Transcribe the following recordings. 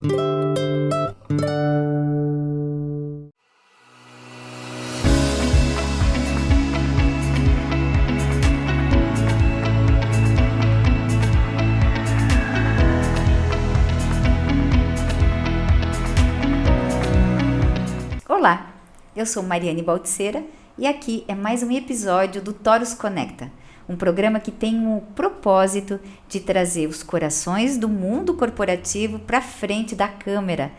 Olá, eu sou Mariane Baltzeira e aqui é mais um episódio do Taurus Conecta, um programa que tem o propósito de trazer os corações do mundo corporativo para frente da câmera,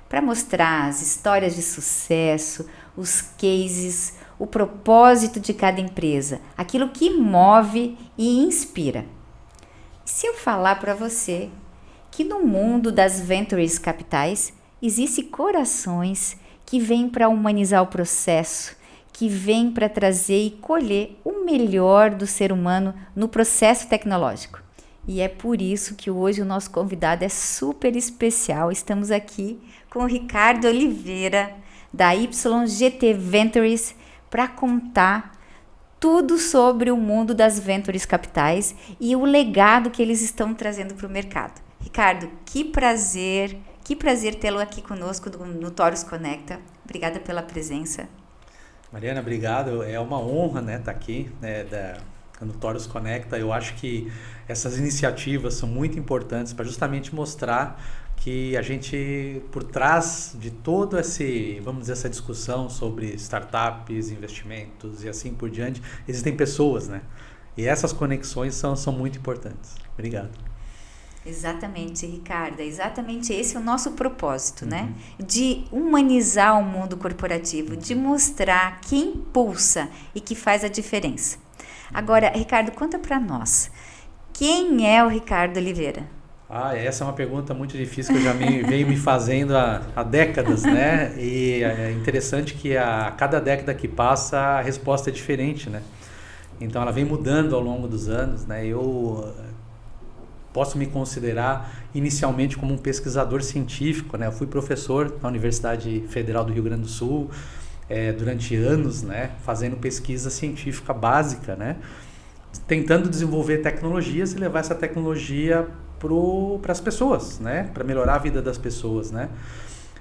para mostrar as histórias de sucesso, os cases, o propósito de cada empresa, aquilo que move e inspira. E se eu falar para você que no mundo das ventures capitais existem corações que vêm para humanizar o processo, que vêm para trazer e colher o melhor do ser humano no processo tecnológico. E é por isso que hoje o nosso convidado é super especial. Estamos aqui com o Ricardo Oliveira, da YGT Ventures, para contar tudo sobre o mundo das ventures capitais e o legado que eles estão trazendo para o mercado. Ricardo, que prazer tê-lo aqui conosco no Taurus Conecta. Obrigada pela presença. Mariana, obrigado. É uma honra, estar aqui, no Taurus Conecta. Eu acho que essas iniciativas são muito importantes para justamente mostrar que a gente, por trás de todo essa discussão sobre startups, investimentos e assim por diante, existem pessoas, E essas conexões são muito importantes. Obrigado. Exatamente, Ricardo, exatamente esse é o nosso propósito, De humanizar o mundo corporativo, de mostrar que impulsa e que faz a diferença. Agora, Ricardo, conta para nós, quem é o Ricardo Oliveira? Essa é uma pergunta muito difícil que eu já venho me fazendo há décadas, E é interessante que a cada década que passa a resposta é diferente, Então ela vem mudando ao longo dos anos, Eu posso me considerar inicialmente como um pesquisador científico, Eu fui professor na Universidade Federal do Rio Grande do Sul durante anos, fazendo pesquisa científica básica, tentando desenvolver tecnologias e levar essa tecnologia para as pessoas, para melhorar a vida das pessoas,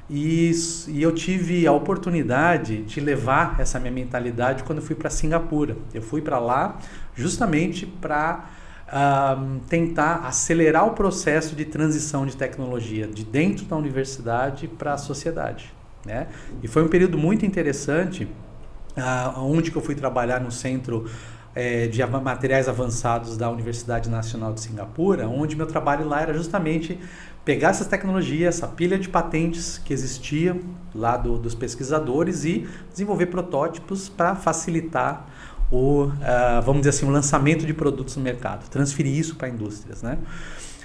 E eu tive a oportunidade de levar essa minha mentalidade quando eu fui para Singapura. Eu fui para lá justamente para tentar acelerar o processo de transição de tecnologia de dentro da universidade para a sociedade, E foi um período muito interessante, onde que eu fui trabalhar no centro de materiais avançados da Universidade Nacional de Singapura, onde meu trabalho lá era justamente pegar essas tecnologias, essa pilha de patentes que existia lá dos pesquisadores e desenvolver protótipos para facilitar vamos dizer assim, o lançamento de produtos no mercado, transferir isso para indústrias,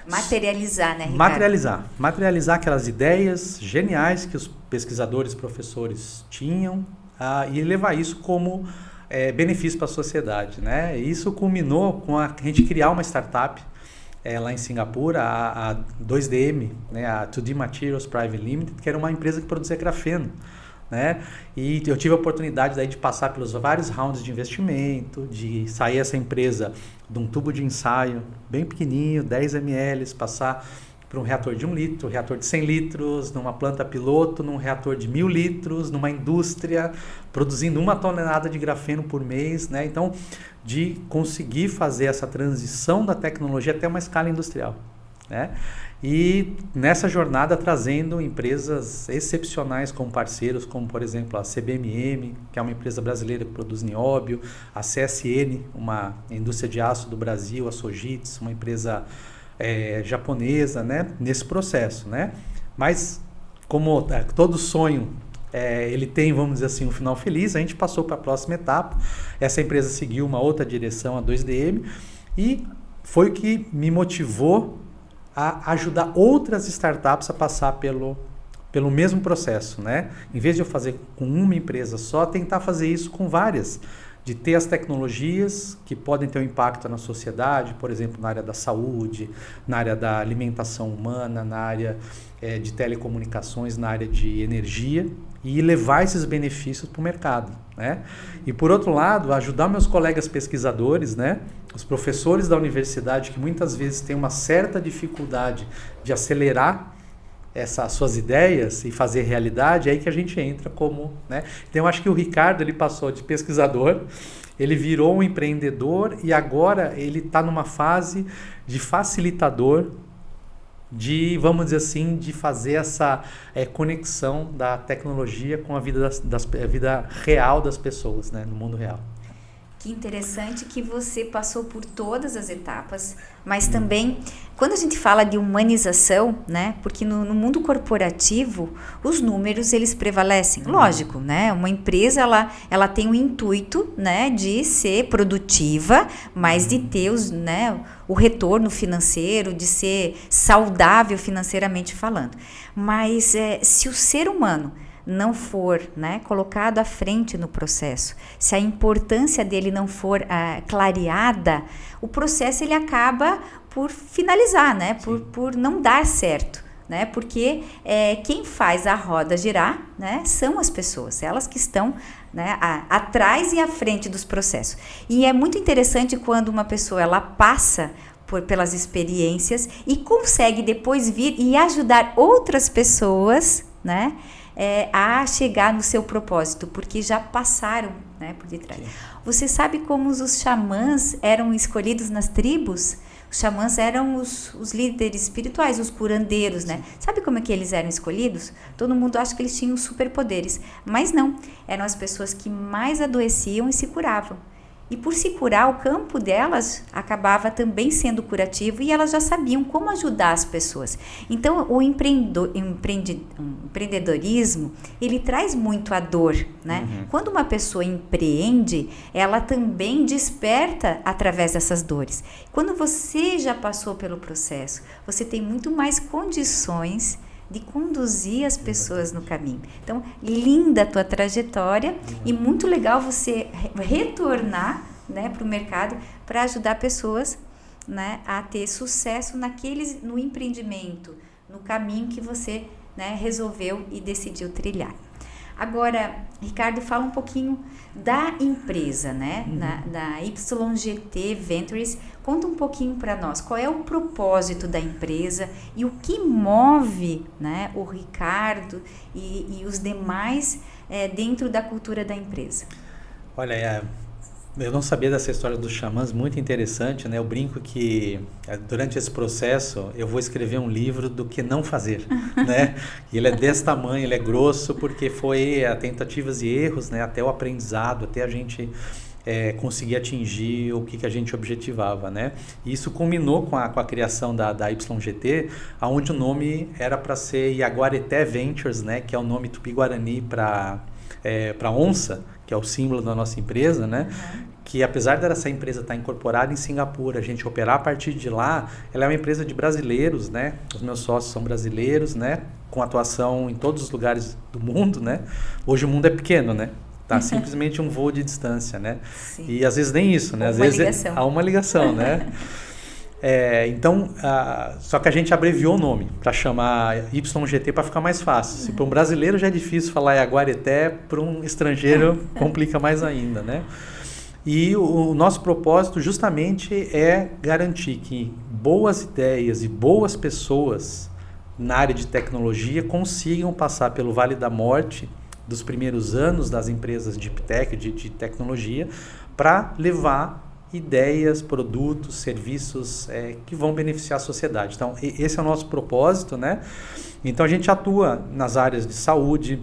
Materializar, Ricardo? Materializar aquelas ideias geniais que os pesquisadores, professores tinham e levar isso como benefício para a sociedade, E isso culminou com a gente criar uma startup lá em Singapura, a 2DM, a 2D Materials Private Limited, que era uma empresa que produzia grafeno. E eu tive a oportunidade daí de passar pelos vários rounds de investimento, de sair essa empresa de um tubo de ensaio bem pequenininho, 10 ml, passar para um reator de 1 litro, reator de 100 litros, numa planta piloto, num reator de 1.000 litros, numa indústria produzindo 1 tonelada de grafeno por mês, Então, de conseguir fazer essa transição da tecnologia até uma escala industrial, E nessa jornada trazendo empresas excepcionais como parceiros, como por exemplo a CBMM, que é uma empresa brasileira que produz nióbio, a CSN, uma indústria de aço do Brasil, a Sojitz, uma empresa japonesa, nesse processo, Mas como todo sonho ele tem, vamos dizer assim, um final feliz, a gente passou para a próxima etapa. Essa empresa seguiu uma outra direção, a 2DM, e foi o que me motivou a ajudar outras startups a passar pelo mesmo processo, Em vez de eu fazer com uma empresa só, tentar fazer isso com várias, de ter as tecnologias que podem ter um impacto na sociedade, por exemplo, na área da saúde, na área da alimentação humana, na área de telecomunicações, na área de energia, e levar esses benefícios para o mercado, E por outro lado, ajudar meus colegas pesquisadores, os professores da universidade, que muitas vezes têm uma certa dificuldade de acelerar essas suas ideias e fazer realidade, é aí que a gente entra como, né? Então eu acho que o Ricardo, ele passou de pesquisador, ele virou um empreendedor e agora ele está numa fase de facilitador, de, vamos dizer assim, de fazer essa conexão da tecnologia com a vida, a vida real das pessoas, né? No mundo real. Que interessante que você passou por todas as etapas, mas também, quando a gente fala de humanização, né, porque no mundo corporativo, os números, eles prevalecem. Lógico, né, uma empresa, ela tem o intuito, né, de ser produtiva, mas de ter o retorno financeiro, de ser saudável financeiramente falando. Mas se o ser humano não for, né, colocado à frente no processo, se a importância dele não for clareada, o processo ele acaba por finalizar, né, por não dar certo, né, porque quem faz a roda girar, né, são as pessoas, elas que estão, né, atrás e à frente dos processos. E é muito interessante quando uma pessoa ela passa pelas experiências e consegue depois vir e ajudar outras pessoas, né, a chegar no seu propósito, porque já passaram, né, por detrás. Sim. Você sabe como os xamãs eram escolhidos nas tribos? Os xamãs eram os líderes espirituais, os curandeiros, né? Sabe como é que eles eram escolhidos? Todo mundo acha que eles tinham superpoderes, mas não. Eram as pessoas que mais adoeciam e se curavam. E por se curar, o campo delas acabava também sendo curativo e elas já sabiam como ajudar as pessoas. Então, o empreendedorismo, ele traz muito a dor, né? Uhum. Quando uma pessoa empreende, ela também desperta através dessas dores. Quando você já passou pelo processo, você tem muito mais condições de conduzir as pessoas no caminho. Então, linda a tua trajetória e muito legal você retornar, né, para o mercado para ajudar pessoas, né, a ter sucesso no empreendimento, no caminho que você, né, resolveu e decidiu trilhar. Agora, Ricardo, fala um pouquinho da empresa, né? Da YGT Ventures. Conta um pouquinho para nós, qual é o propósito da empresa e o que move, né, o Ricardo e os demais dentro da cultura da empresa. Olha, eu não sabia dessa história dos xamãs, muito interessante, né? Eu brinco que durante esse processo eu vou escrever um livro do que não fazer, né? E ele é desse tamanho, ele é grosso, porque foi tentativas e erros, né? Até o aprendizado, até a gente conseguir atingir o que a gente objetivava, né? E isso culminou com a criação da YGT, onde o nome era para ser Yaguareté Ventures, né? Que é o nome tupi-guarani para onça, que é o símbolo da nossa empresa, né? Uhum. Que apesar dessa empresa estar incorporada em Singapura, a gente operar a partir de lá, ela é uma empresa de brasileiros, né? Os meus sócios são brasileiros, né? Com atuação em todos os lugares do mundo, né? Hoje o mundo é pequeno, né? Tá simplesmente um voo de distância, né? Sim. E às vezes nem isso, né? Às vezes há uma ligação, né? Então, só que a gente abreviou o nome para chamar YGT para ficar mais fácil. Se para um brasileiro já é difícil falar Yaguareté, para um estrangeiro complica mais ainda, né? E o nosso propósito justamente é garantir que boas ideias e boas pessoas na área de tecnologia consigam passar pelo Vale da Morte dos primeiros anos das empresas de tech, de tecnologia, para levar ideias, produtos, serviços que vão beneficiar a sociedade. Então, esse é o nosso propósito, né? Então, a gente atua nas áreas de saúde,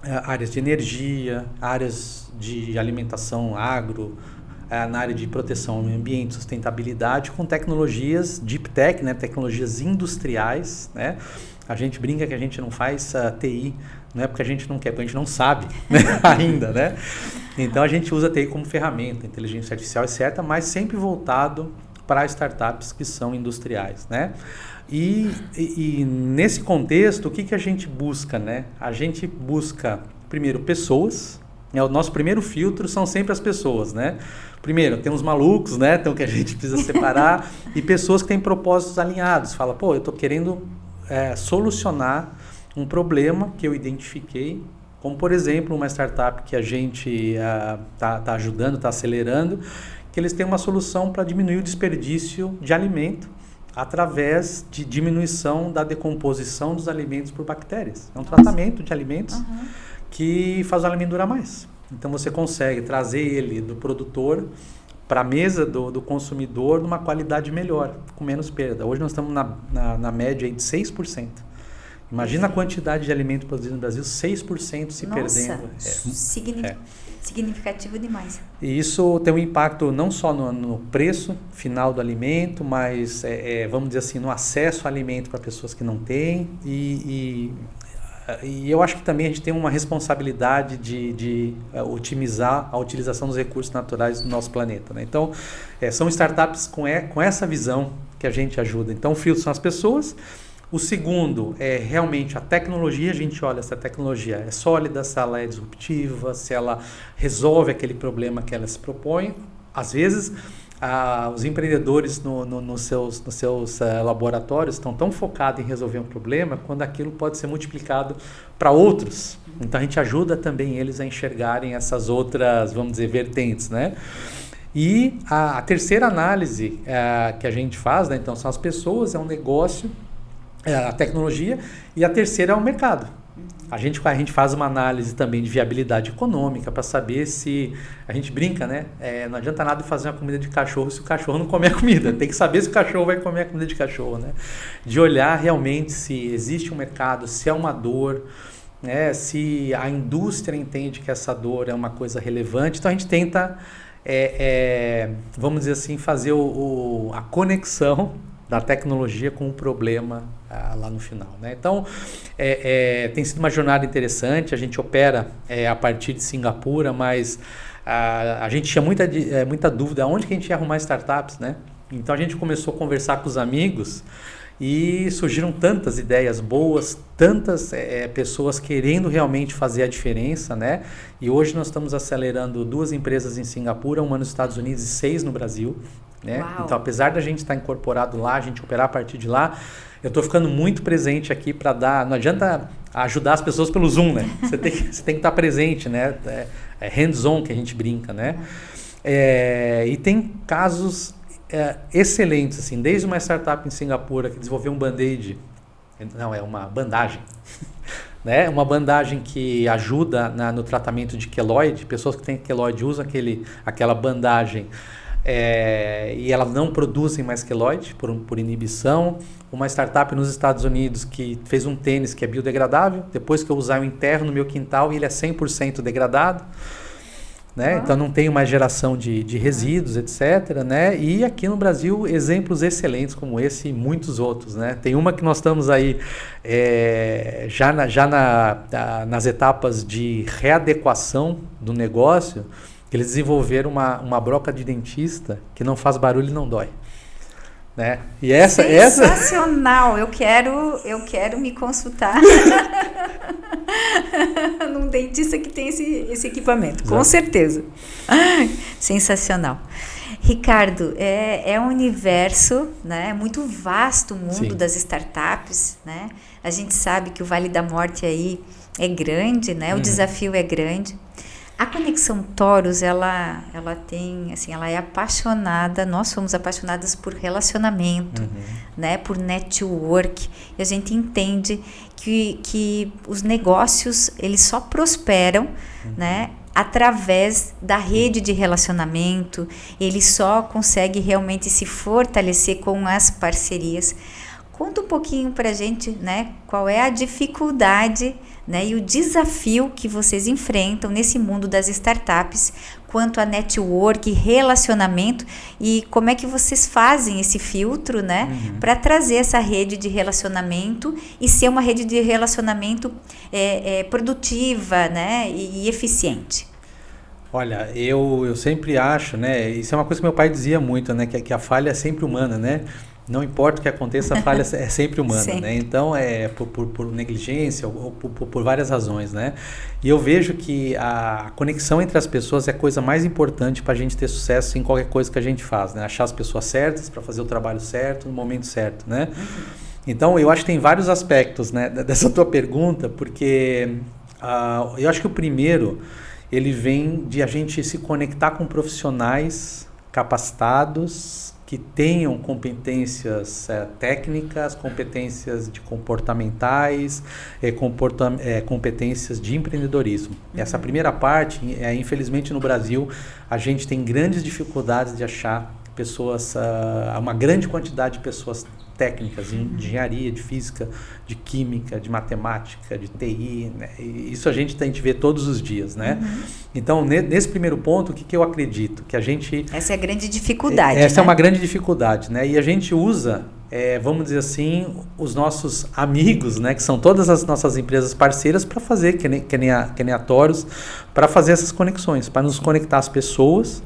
áreas de energia, áreas de alimentação, agro, na área de proteção ao meio ambiente, sustentabilidade, com tecnologias deep tech, né? Tecnologias industriais, né? A gente brinca que a gente não faz TI, não é porque a gente não quer, porque a gente não sabe, né? Ainda, né? Então a gente usa a TI como ferramenta, inteligência artificial é certa, mas sempre voltado para startups que são industriais, né? E nesse contexto, o que a gente busca, né? A gente busca, primeiro, pessoas. O nosso primeiro filtro são sempre as pessoas, né? Primeiro, tem os malucos, né? Então que a gente precisa separar, e pessoas que têm propósitos alinhados. Fala, pô, eu estou querendo solucionar um problema que eu identifiquei, como por exemplo uma startup que a gente tá ajudando, está acelerando, que eles têm uma solução para diminuir o desperdício de alimento através de diminuição da decomposição dos alimentos por bactérias. É um tratamento de alimentos que faz o alimento durar mais. Então você consegue trazer ele do produtor para a mesa do consumidor numa qualidade melhor, com menos perda. Hoje nós estamos na média aí de 6%. Imagina a quantidade de alimento produzido no Brasil, 6% se perdendo. Significativo demais. E isso tem um impacto não só no preço final do alimento, mas, vamos dizer assim, no acesso ao alimento para pessoas que não têm. E eu acho que também a gente tem uma responsabilidade de otimizar a utilização dos recursos naturais do nosso planeta, né? Então, são startups com essa visão que a gente ajuda. Então, o filtro são as pessoas. O segundo é realmente a tecnologia. A gente olha se a tecnologia é sólida, se ela é disruptiva, se ela resolve aquele problema que ela se propõe. Às vezes, os empreendedores nos seus laboratórios estão tão focados em resolver um problema quando aquilo pode ser multiplicado para outros. Então, a gente ajuda também eles a enxergarem essas outras, vamos dizer, vertentes, né? E a terceira análise que a gente faz, né? Então, são as pessoas, é um negócio, a tecnologia, e a terceira é o mercado. A gente faz uma análise também de viabilidade econômica para saber se... A gente brinca, né? Não adianta nada fazer uma comida de cachorro se o cachorro não comer a comida. Tem que saber se o cachorro vai comer a comida de cachorro, né? De olhar realmente se existe um mercado, se é uma dor, né? Se a indústria entende que essa dor é uma coisa relevante. Então a gente tenta, vamos dizer assim, fazer a conexão da tecnologia com o problema lá no final, né? Então, tem sido uma jornada interessante. A gente opera a partir de Singapura, mas a gente tinha muita dúvida onde que a gente ia arrumar startups, né? Então, a gente começou a conversar com os amigos e surgiram tantas ideias boas, tantas pessoas querendo realmente fazer a diferença, né? E hoje nós estamos acelerando 2 empresas em Singapura, uma nos Estados Unidos e 6 no Brasil, né? Então, apesar da gente estar incorporado lá, a gente operar a partir de lá, eu estou ficando muito presente aqui para dar... Não adianta ajudar as pessoas pelo Zoom, né? Você tem que estar presente, né? Hands-on que a gente brinca, né? E tem casos excelentes, assim, desde uma startup em Singapura que desenvolveu um band-aid, não, é uma bandagem, né? Uma bandagem que ajuda no tratamento de queloide. Pessoas que têm queloide usam aquela bandagem e elas não produzem mais queloide por inibição. Uma startup nos Estados Unidos que fez um tênis que é biodegradável. Depois que eu usar, eu enterro no meu quintal e ele é 100% degradado, né? Então não tem mais geração de resíduos, etc., né? E aqui no Brasil, exemplos excelentes como esse e muitos outros, né? Tem uma que nós estamos aí nas etapas de readequação do negócio. Eles desenvolveram uma broca de dentista que não faz barulho e não dói, né? E sensacional! Eu quero me consultar num dentista que tem esse equipamento. Exato. Com certeza. Sensacional. Ricardo, é um universo, né, muito vasto o mundo das startups, né? A gente sabe que o Vale da Morte aí é grande, né? O desafio é grande. A Conexão Toros, ela tem, assim, ela é apaixonada, nós somos apaixonadas por relacionamento, né, por network, e a gente entende que os negócios, eles só prosperam, né, através da rede de relacionamento. Ele só consegue realmente se fortalecer com as parcerias. Conta um pouquinho pra gente, né, qual é a dificuldade, né, e o desafio que vocês enfrentam nesse mundo das startups quanto a network, relacionamento, e como é que vocês fazem esse filtro, né, para trazer essa rede de relacionamento e ser uma rede de relacionamento produtiva, né, e eficiente. Olha, eu sempre acho, né, isso é uma coisa que meu pai dizia muito, né, que a falha é sempre humana, né? Não importa o que aconteça, a falha é sempre humana, né? Então, por negligência ou por várias razões, né? E eu vejo que a conexão entre as pessoas é a coisa mais importante para a gente ter sucesso em qualquer coisa que a gente faz, né? Achar as pessoas certas para fazer o trabalho certo, no momento certo, né? Então, eu acho que tem vários aspectos, né, dessa tua pergunta, porque eu acho que o primeiro, ele vem de a gente se conectar com profissionais capacitados, que tenham competências técnicas, competências comportamentais, competências de empreendedorismo. Essa primeira parte, infelizmente no Brasil, a gente tem grandes dificuldades de achar pessoas, uma grande quantidade de pessoas técnicas, de engenharia, de física, de química, de matemática, de TI, né? Isso a gente vê todos os dias, né? Então, nesse primeiro ponto, o que eu acredito? Que a gente... Essa é a grande dificuldade, Essa né? é uma grande dificuldade, né? E a gente usa, vamos dizer assim, os nossos amigos, né? Que são todas as nossas empresas parceiras para fazer, que nem a Torus, para fazer essas conexões, para nos conectar às pessoas,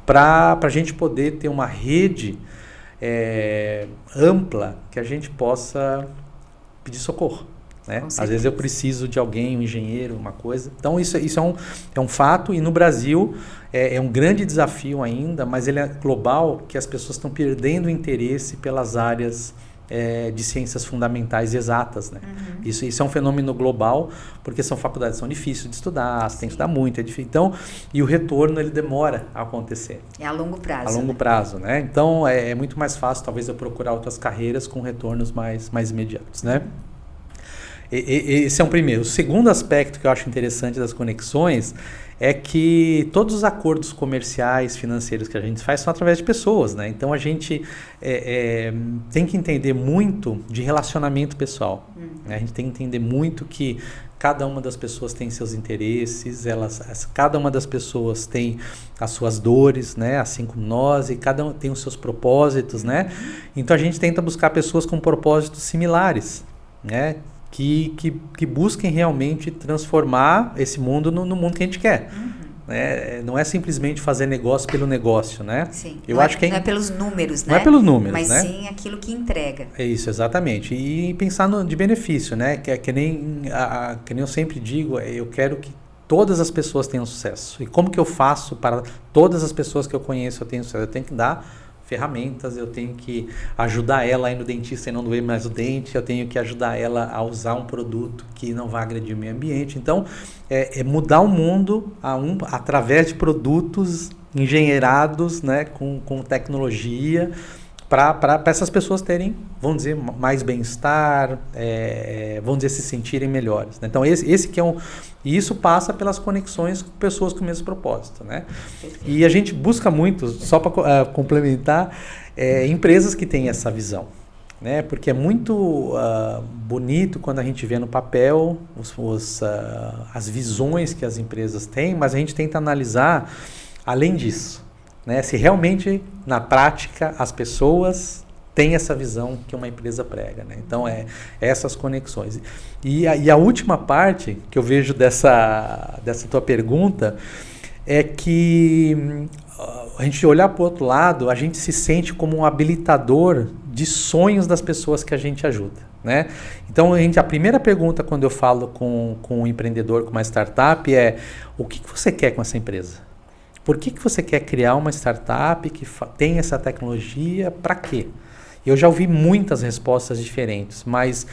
para a gente poder ter uma rede ampla que a gente possa pedir socorro, né? Às vezes eu preciso de alguém, um engenheiro, uma coisa. Então isso é um fato, e no Brasil é um grande desafio ainda, mas ele é global, que as pessoas estão perdendo o interesse pelas áreas de ciências fundamentais exatas, né? Isso é um fenômeno global, porque são faculdades que são difíceis de estudar, você tem que estudar muito, é difícil. Então, e o retorno ele demora a acontecer. É a longo prazo. A longo prazo, né? Então, é muito mais fácil, talvez, eu procurar outras carreiras com retornos mais imediatos, né? Esse é um primeiro. O segundo aspecto que eu acho interessante das conexões é que todos os acordos comerciais, financeiros que a gente faz são através de pessoas, né? Então a gente tem que entender muito de relacionamento pessoal. Né? A gente tem que entender muito que cada uma das pessoas tem seus interesses, cada uma das pessoas tem as suas dores, né? Assim como nós, e cada um tem os seus propósitos, né? Então a gente tenta buscar pessoas com propósitos similares, né? Que busquem realmente transformar esse mundo no mundo que a gente quer. Né? Não é simplesmente fazer negócio pelo negócio, né? Sim. Eu acho que não é pelos números, né? Não é pelos números, mas né? Sim aquilo que entrega. É isso, exatamente. E pensar de benefício, né? Que nem eu sempre digo, eu quero que todas as pessoas tenham sucesso. E como que eu faço para todas as pessoas que eu conheço tenham sucesso? Eu tenho que dar ferramentas, eu tenho que ajudar ela a ir no dentista e não doer mais o dente, eu tenho que ajudar ela a usar um produto que não vai agredir o meio ambiente. Então, é mudar o mundo através de produtos engenheirados, né, com tecnologia, para essas pessoas terem, vamos dizer, mais bem-estar, vamos dizer, se sentirem melhores. Né? Então, esse que é e isso passa pelas conexões com pessoas com o mesmo propósito, né? E a gente busca muito, só para complementar, empresas que têm essa visão, né? Porque é muito bonito quando a gente vê no papel as visões que as empresas têm, mas a gente tenta analisar além disso, né? Se realmente, na prática, as pessoas têm essa visão que uma empresa prega, né? Então, essas conexões. E a última parte que eu vejo dessa tua pergunta é que a gente olhar para o outro lado, a gente se sente como um habilitador de sonhos das pessoas que a gente ajuda, né? Então, a primeira pergunta quando eu falo com um empreendedor, com uma startup, é: o que você quer com essa empresa? Por que você quer criar uma startup que tem essa tecnologia? Para quê? Eu já ouvi muitas respostas diferentes, mas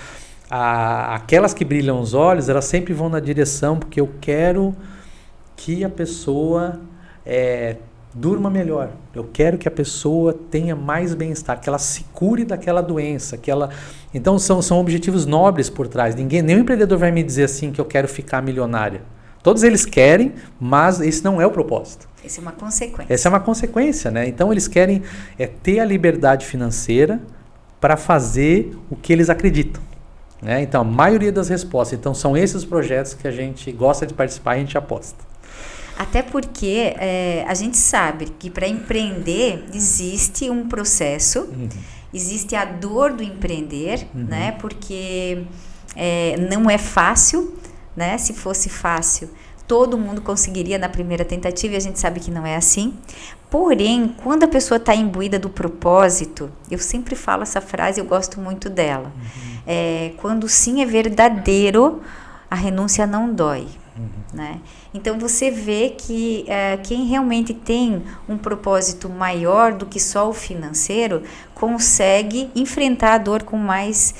aquelas que brilham os olhos, elas sempre vão na direção, porque eu quero que a pessoa durma melhor. Eu quero que a pessoa tenha mais bem-estar, que ela se cure daquela doença, que ela... Então são objetivos nobres por trás. Nenhum empreendedor vai me dizer assim que eu quero ficar milionário. Todos eles querem, mas esse não é o propósito. Essa é uma consequência. Essa é uma consequência, né? Então eles querem ter a liberdade financeira para fazer o que eles acreditam. Né? Então a maioria das respostas, então são esses os projetos que a gente gosta de participar e a gente aposta. Até porque a gente sabe que para empreender existe um processo, existe a dor do empreender, né? Porque não é fácil, né? Se fosse fácil, todo mundo conseguiria na primeira tentativa, e a gente sabe que não é assim. Porém, quando a pessoa está imbuída do propósito, eu sempre falo essa frase, eu gosto muito dela. Quando sim é verdadeiro, a renúncia não dói. Né? Então você vê que quem realmente tem um propósito maior do que só o financeiro consegue enfrentar a dor com mais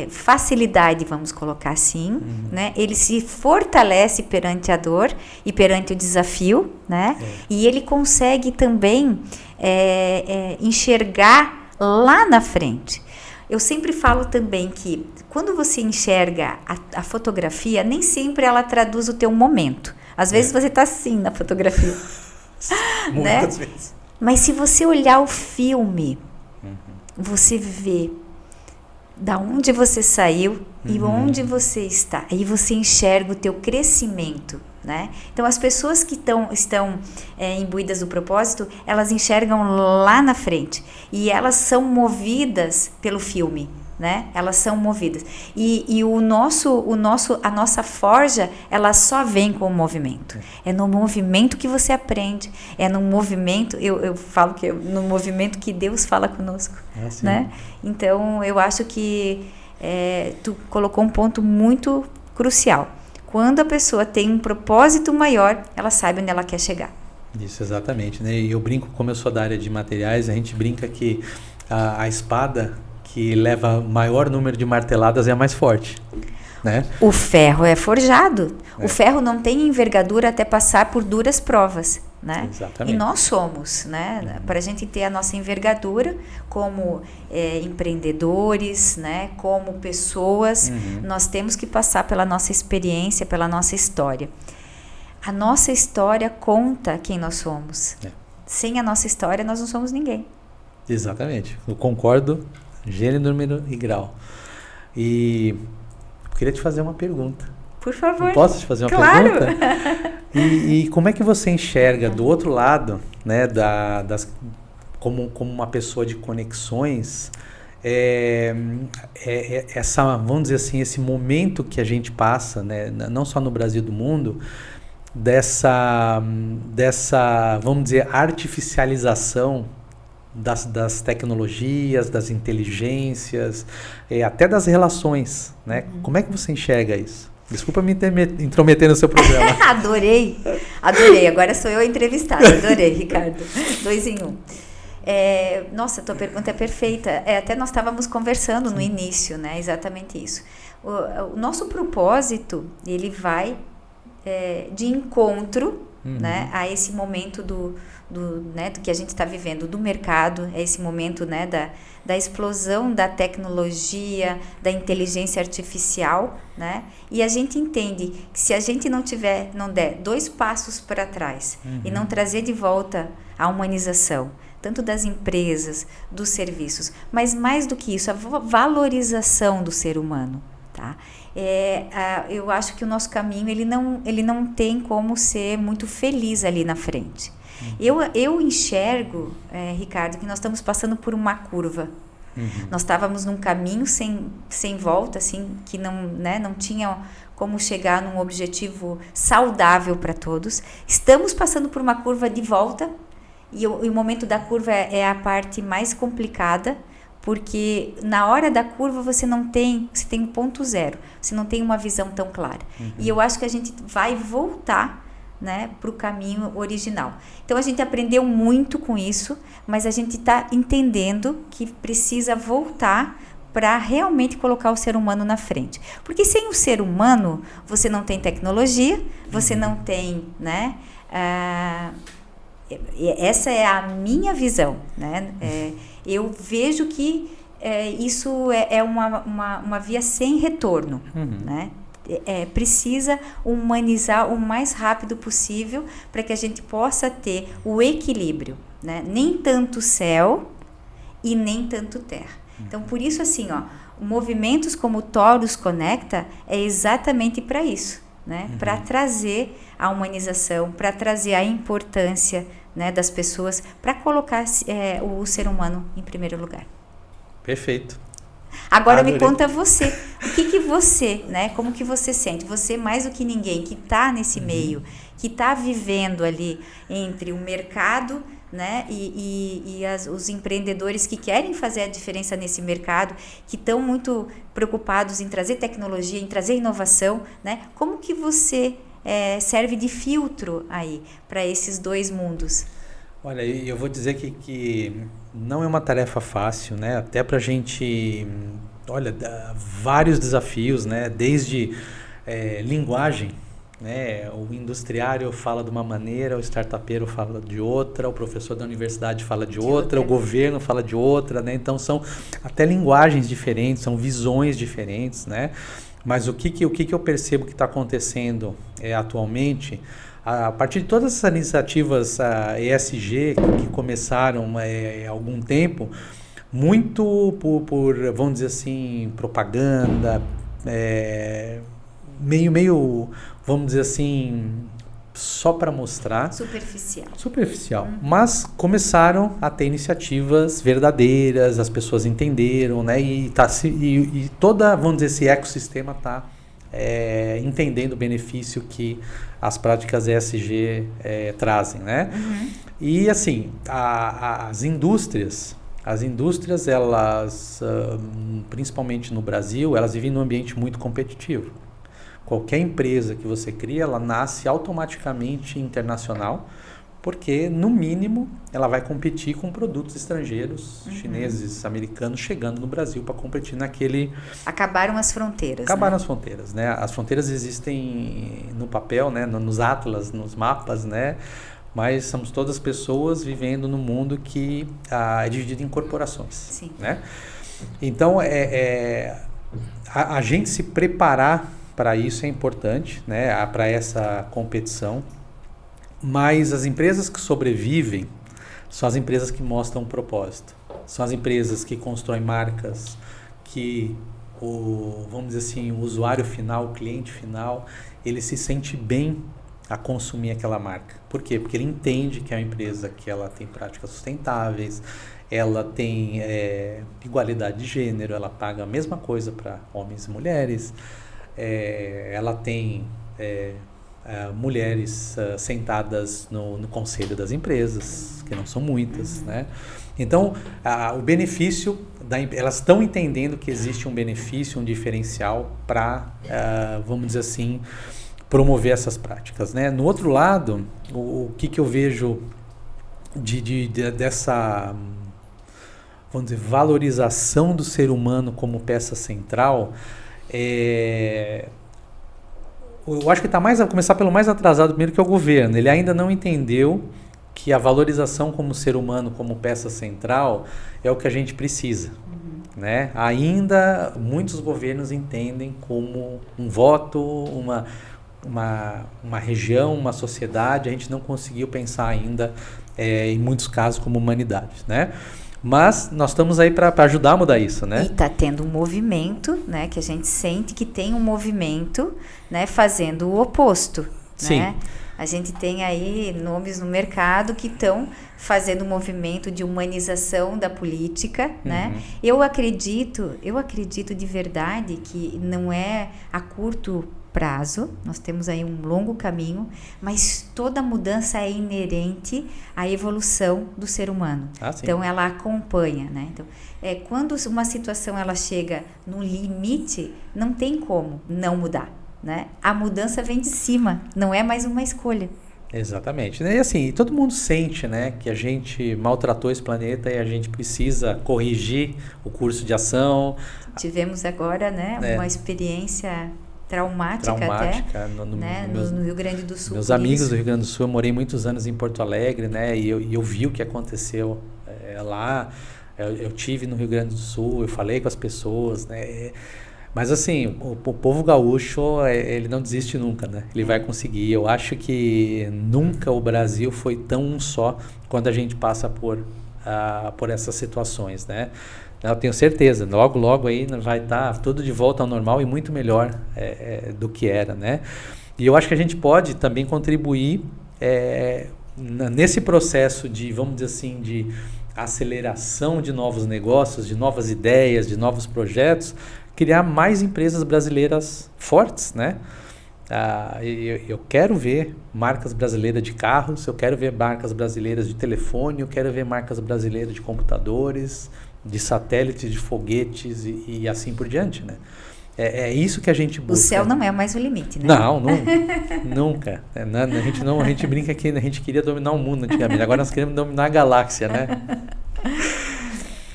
facilidade, vamos colocar assim, né? Ele se fortalece perante a dor e perante o desafio, né? E ele consegue também enxergar lá na frente. Eu sempre falo também que quando você enxerga a fotografia, nem sempre ela traduz o teu momento. Às vezes você está assim na fotografia. Muitas né? vezes. Mas se você olhar o filme, você vê da onde você saiu e onde você está. Aí você enxerga o teu crescimento, né? Então, as pessoas que estão imbuídas do propósito, elas enxergam lá na frente. E elas são movidas pelo filme, né? Elas são movidas. E a nossa forja, ela só vem com o movimento. É no movimento que você aprende. É no movimento, eu falo que é no movimento que Deus fala conosco, né? Então, eu acho que tu colocou um ponto muito crucial. Quando a pessoa tem um propósito maior, ela sabe onde ela quer chegar. Isso, exatamente, né? E eu brinco, como eu sou da área de materiais, a gente brinca que a espada que leva maior número de marteladas é a mais forte, né? O ferro é forjado. O ferro não tem envergadura até passar por duras provas, né? Exatamente. E nós somos, né? Para a gente ter a nossa envergadura como empreendedores, né? Como pessoas, nós temos que passar pela nossa experiência, pela nossa história. A nossa história conta quem nós somos. Sem a nossa história, nós não somos ninguém. Exatamente. Eu concordo. Gênero, número e grau. E eu queria te fazer uma pergunta. Por favor. Posso te fazer uma pergunta? E como é que você enxerga do outro lado, né, como uma pessoa de conexões, vamos dizer assim, esse momento que a gente passa, né, não só no Brasil, do mundo, dessa, vamos dizer, artificialização das tecnologias, das inteligências, até das relações, né? Como é que você enxerga isso? Desculpa me intrometer no seu programa. Adorei. Agora sou eu a entrevistada. Adorei, Ricardo. 2 em 1. Nossa, tua pergunta é perfeita. Até nós estávamos conversando no início, né? Exatamente isso. O nosso propósito, ele vai de encontro, né, a esse momento do que a gente está vivendo, do mercado, é esse momento, né, da explosão da tecnologia, da inteligência artificial, né? E a gente entende que se a gente não der 2 passos para trás e não trazer de volta a humanização, tanto das empresas, dos serviços, mas mais do que isso, a valorização do ser humano, tá? Eu acho que o nosso caminho ele não tem como ser muito feliz ali na frente. Eu enxergo, Ricardo, que nós estamos passando por uma curva. Nós estávamos num caminho sem volta, assim, que não tinha como chegar num objetivo saudável para todos. Estamos passando por uma curva de volta e o momento da curva é a parte mais complicada, porque na hora da curva você tem o ponto zero, você não tem uma visão tão clara. E eu acho que a gente vai voltar, né, para o caminho original. Então a gente aprendeu muito com isso, mas a gente está entendendo que precisa voltar para realmente colocar o ser humano na frente. Porque sem o ser humano, você não tem tecnologia, você não tem, né? Essa é a minha visão, né? Eu vejo que isso é uma via sem retorno, né? Precisa humanizar o mais rápido possível para que a gente possa ter o equilíbrio, né? Nem tanto céu e nem tanto terra. Então, por isso, assim, movimentos como o Toros Conecta é exatamente para isso, né? Para trazer a humanização, para trazer a importância, né, das pessoas, para colocar o ser humano em primeiro lugar. Perfeito. Agora me conta você, o que você, né, como que você sente? Você mais do que ninguém que está nesse meio, que está vivendo ali entre o mercado, né, e os empreendedores que querem fazer a diferença nesse mercado, que estão muito preocupados em trazer tecnologia, em trazer inovação, né? Como que você serve de filtro aí para esses 2 mundos? Olha, eu vou dizer que não é uma tarefa fácil, né? Até para a gente Olha, vários desafios, né? Desde linguagem, né? O industriário fala de uma maneira, o startupeiro fala de outra, o professor da universidade fala de outra, o governo fala de outra, né? Então são até linguagens diferentes, são visões diferentes, né? Mas o que eu percebo que está acontecendo atualmente, a partir de todas essas iniciativas ESG que começaram há algum tempo, muito por, vamos dizer assim, propaganda, meio, vamos dizer assim, só para mostrar. Superficial. Mas começaram a ter iniciativas verdadeiras, as pessoas entenderam, né? E toda, vamos dizer, esse ecossistema está entendendo o benefício que as práticas ESG trazem, né? Uhum. E assim, as indústrias, elas, principalmente no Brasil, elas vivem num ambiente muito competitivo. Qualquer empresa que você cria, ela nasce automaticamente internacional, porque, no mínimo, ela vai competir com produtos estrangeiros, chineses, americanos, chegando no Brasil para competir naquele... Acabaram as fronteiras. As fronteiras, né? As fronteiras existem no papel, né? Nos atlas, nos mapas, né? Mas somos todas pessoas vivendo num mundo que é dividido em corporações. Sim. Né? Então, a gente se preparar para isso é importante, né? Para essa competição. Mas as empresas que sobrevivem são as empresas que mostram um propósito. São as empresas que constroem marcas que, vamos dizer assim, o usuário final, o cliente final, ele se sente bem a consumir aquela marca. Por quê? Porque ele entende que é uma empresa que ela tem práticas sustentáveis, ela tem igualdade de gênero, ela paga a mesma coisa para homens e mulheres, ela tem mulheres sentadas no conselho das empresas, que não são muitas, né? Então, o benefício, elas estão entendendo que existe um benefício, um diferencial para, vamos dizer assim, promover essas práticas, né? No outro lado, o que eu vejo dessa, vamos dizer, valorização do ser humano como peça central, eu acho que começar pelo mais atrasado primeiro, que é o governo. Ele ainda não entendeu que a valorização como ser humano, como peça central, é o que a gente precisa. Né? Ainda muitos governos entendem como um voto, uma região, uma sociedade. A gente não conseguiu pensar ainda, em muitos casos, como humanidade, né? Mas nós estamos aí para ajudar a mudar isso, né? E está tendo um movimento, né? Que a gente sente que tem um movimento, né? Fazendo o oposto, Sim. Né? A gente tem aí nomes no mercado que estão fazendo um movimento de humanização da política, né? Eu acredito de verdade que não é a curto prazo, nós temos aí um longo caminho, mas toda mudança é inerente à evolução do ser humano. Então ela acompanha, né? Então, quando uma situação ela chega no limite, não tem como não mudar, né? A mudança vem de cima, não é mais uma escolha. Exatamente. E assim, todo mundo sente, né, que a gente maltratou esse planeta e a gente precisa corrigir o curso de ação. Tivemos agora, né, uma experiência traumática até, no Rio Grande do Sul. Meus amigos do Rio Grande do Sul, eu morei muitos anos em Porto Alegre, né, e eu vi o que aconteceu lá. Eu tive no Rio Grande do Sul, eu falei com as pessoas, né. Mas assim, o povo gaúcho, ele não desiste nunca, né? Ele vai conseguir. Eu acho que nunca o Brasil foi tão um só quando a gente passa por essas situações, né? Eu tenho certeza, logo aí vai estar tudo de volta ao normal e muito melhor do que era, né? E eu acho que a gente pode também contribuir nesse processo de, vamos dizer assim, de aceleração de novos negócios, de novas ideias, de novos projetos, criar mais empresas brasileiras fortes, né? Eu quero ver marcas brasileiras de carros, eu quero ver marcas brasileiras de telefone, eu quero ver marcas brasileiras de computadores, de satélites, de foguetes e assim por diante, né? É isso que a gente busca. O céu não é mais o limite, né? Não, nunca. A gente brinca que a gente queria dominar o mundo antigamente, agora nós queremos dominar a galáxia, né?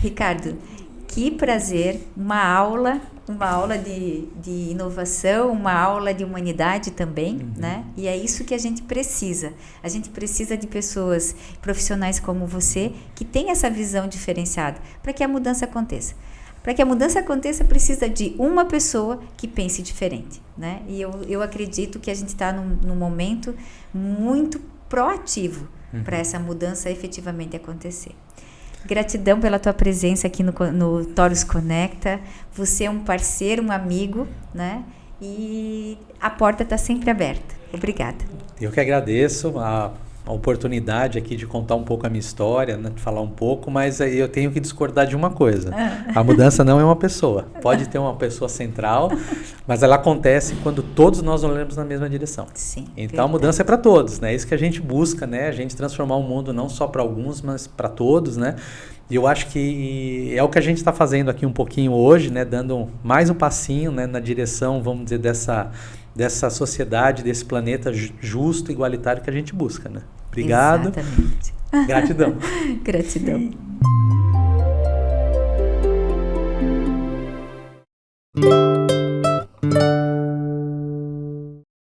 Ricardo, que prazer, uma aula de inovação, uma aula de humanidade também, né? E é isso que a gente precisa. A gente precisa de pessoas profissionais como você, que têm essa visão diferenciada, para que a mudança aconteça. Para que a mudança aconteça, precisa de uma pessoa que pense diferente, né? E eu acredito que a gente está num momento muito proativo para essa mudança efetivamente acontecer. Gratidão pela tua presença aqui no Toros Conecta. Você é um parceiro, um amigo, né? E a porta está sempre aberta. Obrigada. Eu que agradeço a oportunidade aqui de contar um pouco a minha história, né, de falar um pouco, mas aí eu tenho que discordar de uma coisa. A mudança não é uma pessoa. Pode ter uma pessoa central, mas ela acontece quando todos nós olhamos na mesma direção. Sim, então verdade. A mudança é para todos, né? É isso que a gente busca, né? A gente transformar o mundo não só para alguns, mas para todos, né? E eu acho que é o que a gente está fazendo aqui um pouquinho hoje, né? Dando mais um passinho, né, na direção, vamos dizer, dessa sociedade, desse planeta justo e igualitário que a gente busca, né? Obrigado. Exatamente. Gratidão. Gratidão.